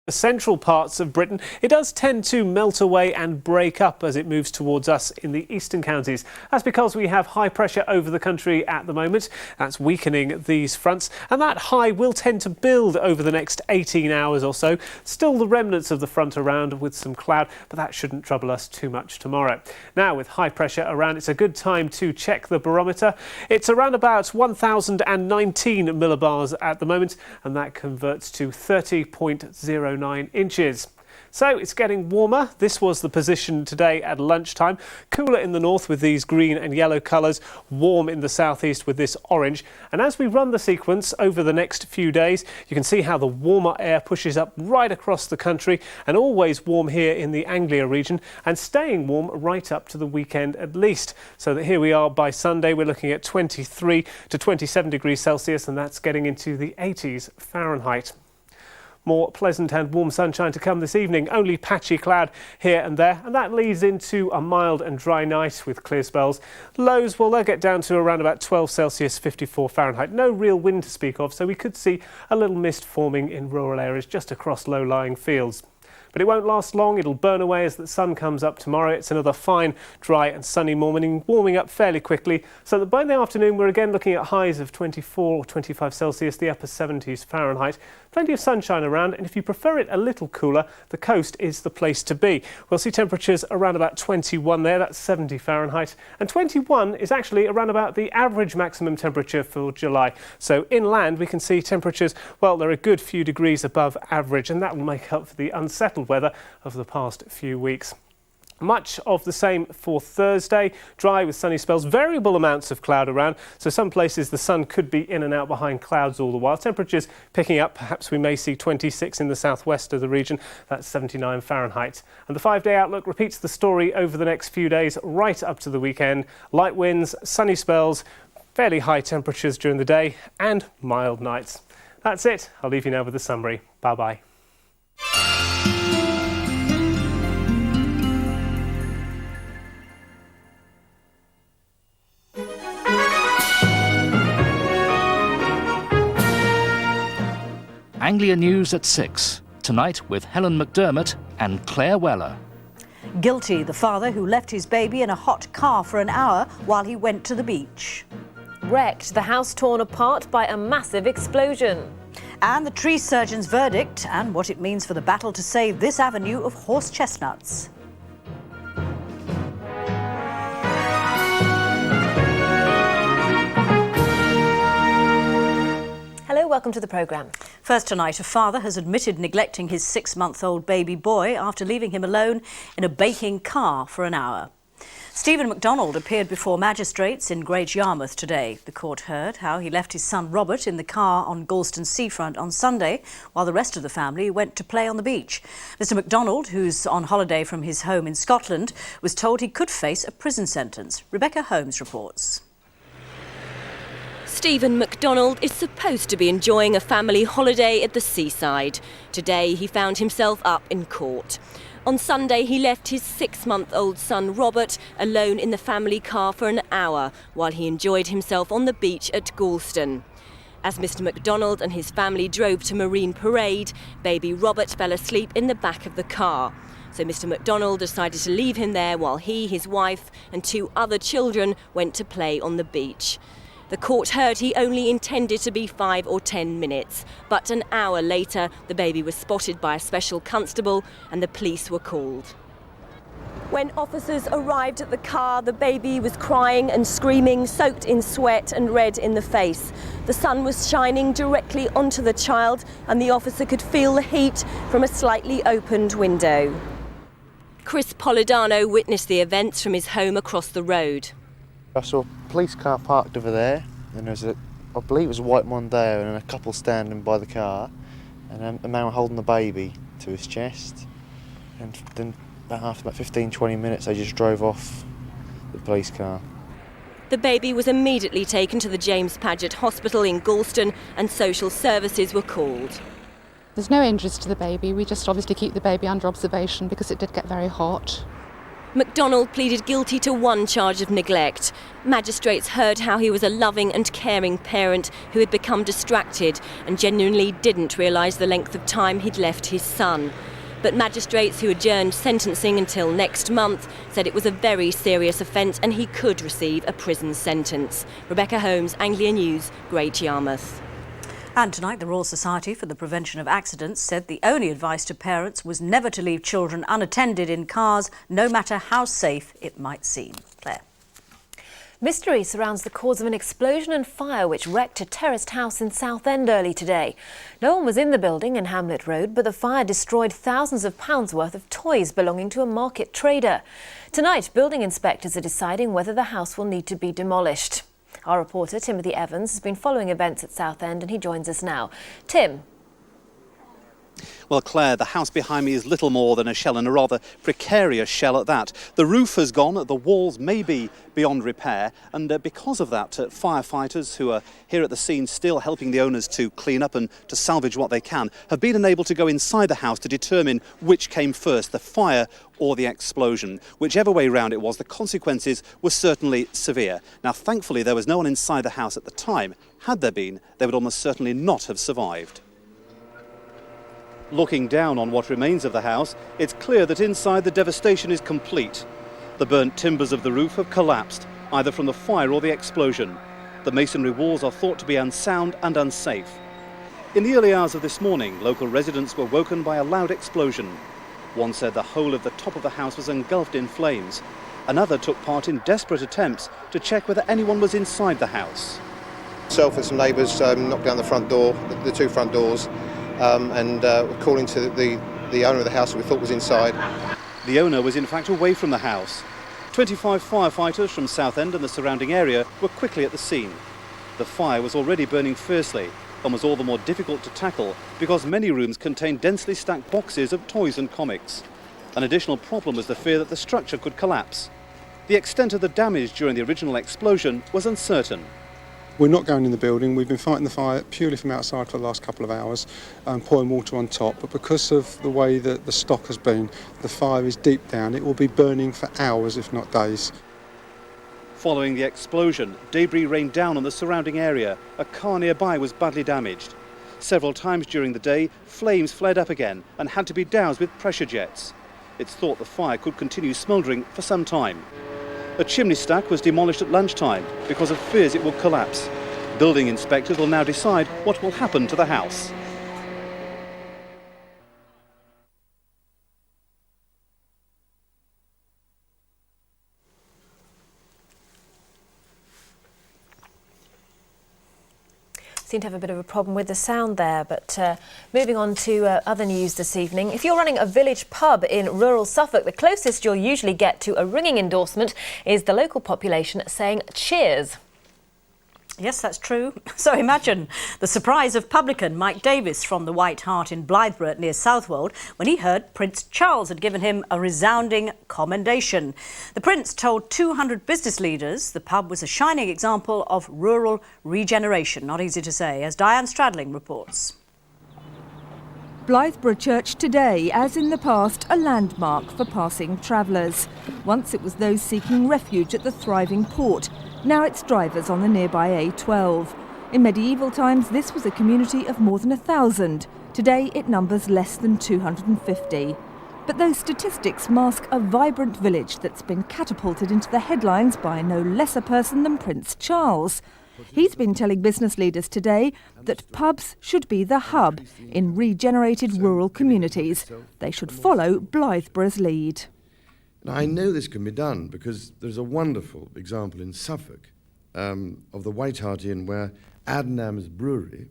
The central parts of Britain, it does tend to melt away and break up as it moves towards us in the eastern counties. That's because we have high pressure over the country at the moment. That's weakening these fronts, and that high will tend to build over the next 18 hours or so. Still the remnants of the front around with some cloud, but that shouldn't trouble us too much tomorrow. Now, with high pressure around, it's a good time to check the barometer. It's around about 1019 millibars at the moment, and that converts to 30.09 inches. So it's getting warmer. This was the position today at lunchtime. Cooler in the north with these green and yellow colours, warm in the southeast with this orange. And as we run the sequence over the next few days, you can see how the warmer air pushes up right across the country, and always warm here in the Anglia region and staying warm right up to the weekend at least. So that here we are by Sunday, we're looking at 23 to 27 degrees Celsius, and that's getting into the 80s Fahrenheit. More pleasant and warm sunshine to come this evening, only patchy cloud here and there, and that leads into a mild and dry night with clear spells. Lows, well, they'll get down to around about 12 Celsius, 54 Fahrenheit. No real wind to speak of, so we could see a little mist forming in rural areas just across low-lying fields. But it won't last long. It'll burn away as the sun comes up tomorrow. It's another fine, dry and sunny morning, warming up fairly quickly, so that by the afternoon we're again looking at highs of 24 or 25 Celsius, the upper 70s Fahrenheit. Plenty of sunshine around, and if you prefer it a little cooler, the coast is the place to be. We'll see temperatures around about 21 there, that's 70 Fahrenheit, and 21 is actually around about the average maximum temperature for July. So inland we can see temperatures, well, they're a good few degrees above average, and that will make up for the unsettled weather of the past few weeks. Much of the same for Thursday, dry with sunny spells, variable amounts of cloud around, so some places the sun could be in and out behind clouds all the while. Temperatures picking up, perhaps we may see 26 in the southwest of the region, that's 79 Fahrenheit. And the 5-day outlook repeats the story over the next few days right up to the weekend. Light winds, sunny spells, fairly high temperatures during the day and mild nights. That's it. I'll leave you now with the summary. Bye-bye. Anglia News at 6, tonight with Helen McDermott and Claire Weller. Guilty, the father who left his baby in a hot car for an hour while he went to the beach. Wrecked, the house torn apart by a massive explosion. And the tree surgeon's verdict and what it means for the battle to save this avenue of horse chestnuts. Hello, welcome to the programme. First tonight, a father has admitted neglecting his 6-month-old baby boy after leaving him alone in a baking car for an hour. Stephen MacDonald appeared before magistrates in Great Yarmouth today. The court heard how he left his son Robert in the car on Galston seafront on Sunday while the rest of the family went to play on the beach. Mr MacDonald, who's on holiday from his home in Scotland, was told he could face a prison sentence. Rebecca Holmes reports. Stephen MacDonald is supposed to be enjoying a family holiday at the seaside. Today he found himself up in court. On Sunday he left his 6-month-old son Robert alone in the family car for an hour while he enjoyed himself on the beach at Galston. As Mr MacDonald and his family drove to Marine Parade, baby Robert fell asleep in the back of the car. So Mr MacDonald decided to leave him there while he, his wife and 2 other children went to play on the beach. The court heard he only intended to be 5 or 10 minutes, but an hour later the baby was spotted by a special constable and the police were called. When officers arrived at the car, the baby was crying and screaming, soaked in sweat and red in the face. The sun was shining directly onto the child and the officer could feel the heat from a slightly opened window. Chris Polidano witnessed the events from his home across the road. I saw a police car parked over there, and there was I believe it was a white Mondeo, and a couple standing by the car, and a man holding the baby to his chest. And then after about 15-20 minutes, they just drove off the police car. The baby was immediately taken to the James Paget Hospital in Galston, and social services were called. There's no injuries to the baby. We just obviously keep the baby under observation because it did get very hot. MacDonald pleaded guilty to one charge of neglect. Magistrates heard how he was a loving and caring parent who had become distracted and genuinely didn't realise the length of time he'd left his son. But magistrates who adjourned sentencing until next month said it was a very serious offence and he could receive a prison sentence. Rebecca Holmes, Anglia News, Great Yarmouth. And tonight, the Royal Society for the Prevention of Accidents said the only advice to parents was never to leave children unattended in cars, no matter how safe it might seem. Claire. Mystery surrounds the cause of an explosion and fire which wrecked a terraced house in Southend early today. No one was in the building in Hamlet Road, but the fire destroyed thousands of pounds worth of toys belonging to a market trader. Tonight, building inspectors are deciding whether the house will need to be demolished. Our reporter, Timothy Evans, has been following events at Southend and he joins us now. Tim. Well, Claire, the house behind me is little more than a shell, and a rather precarious shell at that. The roof has gone, the walls may be beyond repair, and because of that, firefighters who are here at the scene still helping the owners to clean up and to salvage what they can, have been unable to go inside the house to determine which came first, the fire or the explosion. Whichever way round it was, the consequences were certainly severe. Now, thankfully, there was no one inside the house at the time. Had there been, they would almost certainly not have survived. Looking down on what remains of the house, it's clear that inside the devastation is complete. The burnt timbers of the roof have collapsed, either from the fire or the explosion. The masonry walls are thought to be unsound and unsafe. In the early hours of this morning, local residents were woken by a loud explosion. One said the whole of the top of the house was engulfed in flames. Another took part in desperate attempts to check whether anyone was inside the house. Myself and some neighbours knocked down the front door, the two front doors, and calling to the owner of the house who we thought was inside. The owner was in fact away from the house. 25 firefighters from Southend and the surrounding area were quickly at the scene. The fire was already burning fiercely and was all the more difficult to tackle because many rooms contained densely stacked boxes of toys and comics. An additional problem was the fear that the structure could collapse. The extent of the damage during the original explosion was uncertain. We're not going in the building. We've been fighting the fire purely from outside for the last couple of hours, pouring water on top. But because of the way that the stock has been, the fire is deep down. It will be burning for hours, if not days. Following the explosion, debris rained down on the surrounding area. A car nearby was badly damaged. Several times during the day, flames flared up again and had to be doused with pressure jets. It's thought the fire could continue smouldering for some time. A chimney stack was demolished at lunchtime because of fears it will collapse. Building inspectors will now decide what will happen to the house. Seem to have a bit of a problem with the sound there, but moving on to other news this evening. If you're running a village pub in rural Suffolk, the closest you'll usually get to a ringing endorsement is the local population saying cheers. Yes, that's true. So imagine the surprise of publican Mike Davis from the White Hart in Blythburgh near Southwold when he heard Prince Charles had given him a resounding commendation. The Prince told 200 business leaders the pub was a shining example of rural regeneration. Not easy to say, as Diane Stradling reports. Blythburgh Church today, as in the past, a landmark for passing travellers. Once it was those seeking refuge at the thriving port. Now it's drivers on the nearby A12. In medieval times, this was a community of more than 1,000. Today, it numbers less than 250. But those statistics mask a vibrant village that's been catapulted into the headlines by no less a person than Prince Charles. He's been telling business leaders today that pubs should be the hub in regenerated rural communities. They should follow Blythburgh's lead. Now, I know this can be done because there's a wonderful example in Suffolk of the White Hart Inn where Adnam's Brewery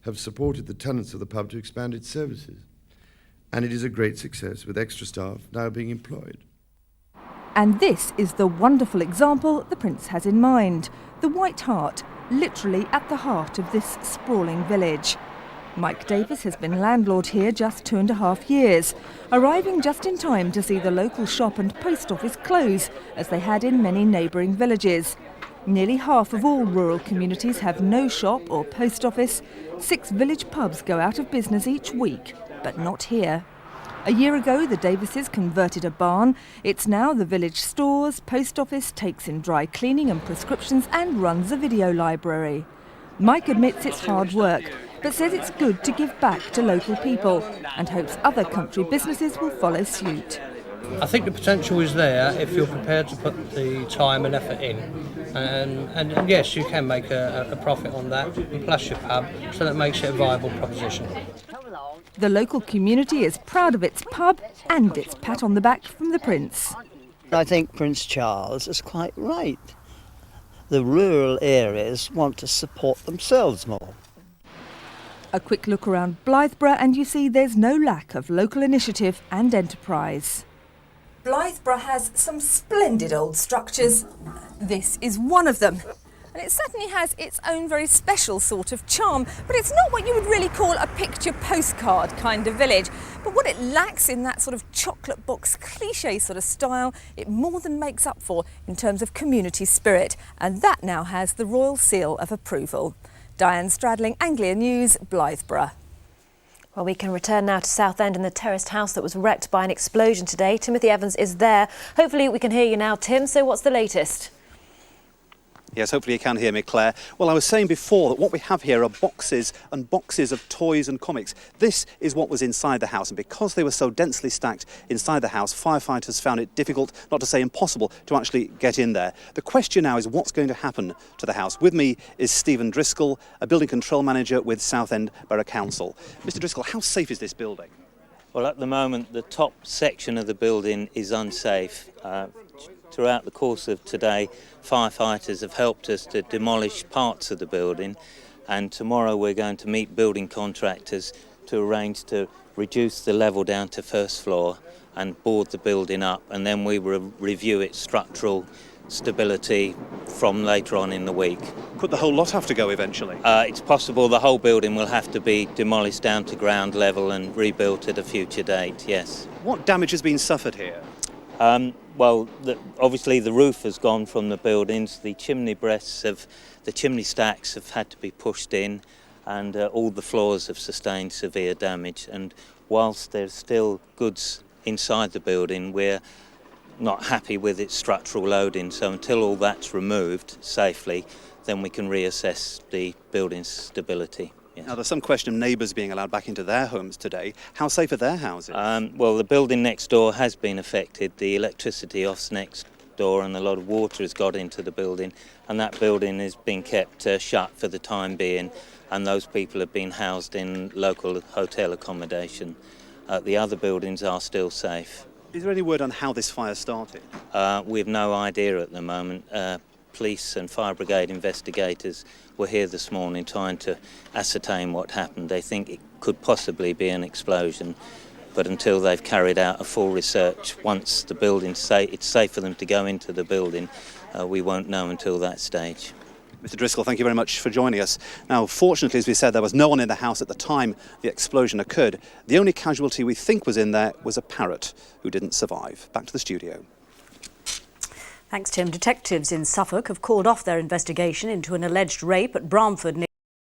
have supported the tenants of the pub to expand its services. And it is a great success with extra staff now being employed. And this is the wonderful example the Prince has in mind. The White Hart, literally at the heart of this sprawling village. Mike Davis has been landlord here just 2.5 years, arriving just in time to see the local shop and post office close, as they had in many neighbouring villages. Nearly half of all rural communities have no shop or post office. 6 village pubs go out of business each week, but not here. A year ago, the Davises converted a barn. It's now the village stores, post office, takes in dry cleaning and prescriptions and runs a video library. Mike admits it's hard work, but says it's good to give back to local people and hopes other country businesses will follow suit. I think the potential is there if you're prepared to put the time and effort in. And yes, you can make a profit on that, and plus your pub, so that makes it a viable proposition. The local community is proud of its pub and its pat on the back from the Prince. I think Prince Charles is quite right. The rural areas want to support themselves more. A quick look around Blythburgh and you see there's no lack of local initiative and enterprise. Blythburgh has some splendid old structures. This is one of them. And it certainly has its own very special sort of charm, but it's not what you would really call a picture postcard kind of village. But what it lacks in that sort of chocolate box cliché sort of style, it more than makes up for in terms of community spirit. And that now has the royal seal of approval. Diane Stradling, Anglia News, Blythburgh. Well, we can return now to Southend and the terraced house that was wrecked by an explosion today. Timothy Evans is there. Hopefully we can hear you now, Tim. So what's the latest? Yes, hopefully you can hear me, Claire. Well, I was saying before that what we have here are boxes and boxes of toys and comics. This is what was inside the house, and because they were so densely stacked inside the house, firefighters found it difficult, not to say impossible, to actually get in there. The question now is what's going to happen to the house. With me is Stephen Driscoll, a building control manager with Southend Borough Council. Mr. Driscoll, how safe is this building? Well, at the moment, the top section of the building is unsafe. Throughout the course of today, firefighters have helped us to demolish parts of the building, and tomorrow we're going to meet building contractors to arrange to reduce the level down to first floor and board the building up, and then we will review its structural stability from later on in the week. Could the whole lot have to go eventually? It's possible the whole building will have to be demolished down to ground level and rebuilt at a future date, yes. What damage has been suffered here? Well, obviously the roof has gone from the buildings, the chimney the chimney stacks have had to be pushed in, and all the floors have sustained severe damage. And whilst there's still goods inside the building, we're not happy with its structural loading, so until all that's removed safely, then we can reassess the building's stability. Yes. Now, there's some question of neighbours being allowed back into their homes today. How safe are their houses? Well, the building next door has been affected. The electricity off's next door, and a lot of water has got into the building, and that building is being kept shut for the time being, and those people have been housed in local hotel accommodation. The other buildings are still safe. Is there any word on how this fire started? We have no idea at the moment. Police and fire brigade investigators were here this morning trying to ascertain what happened. They think it could possibly be an explosion, but until they've carried out a full research, once the building's it's safe for them to go into the building, we won't know until that stage. Mr. Driscoll, thank you very much for joining us. Now, fortunately, as we said, there was no one in the house at the time the explosion occurred. The only casualty we think was in there was a parrot who didn't survive. Back to the studio. Thanks, Tim. Detectives in Suffolk have called off their investigation into an alleged rape at Bramford.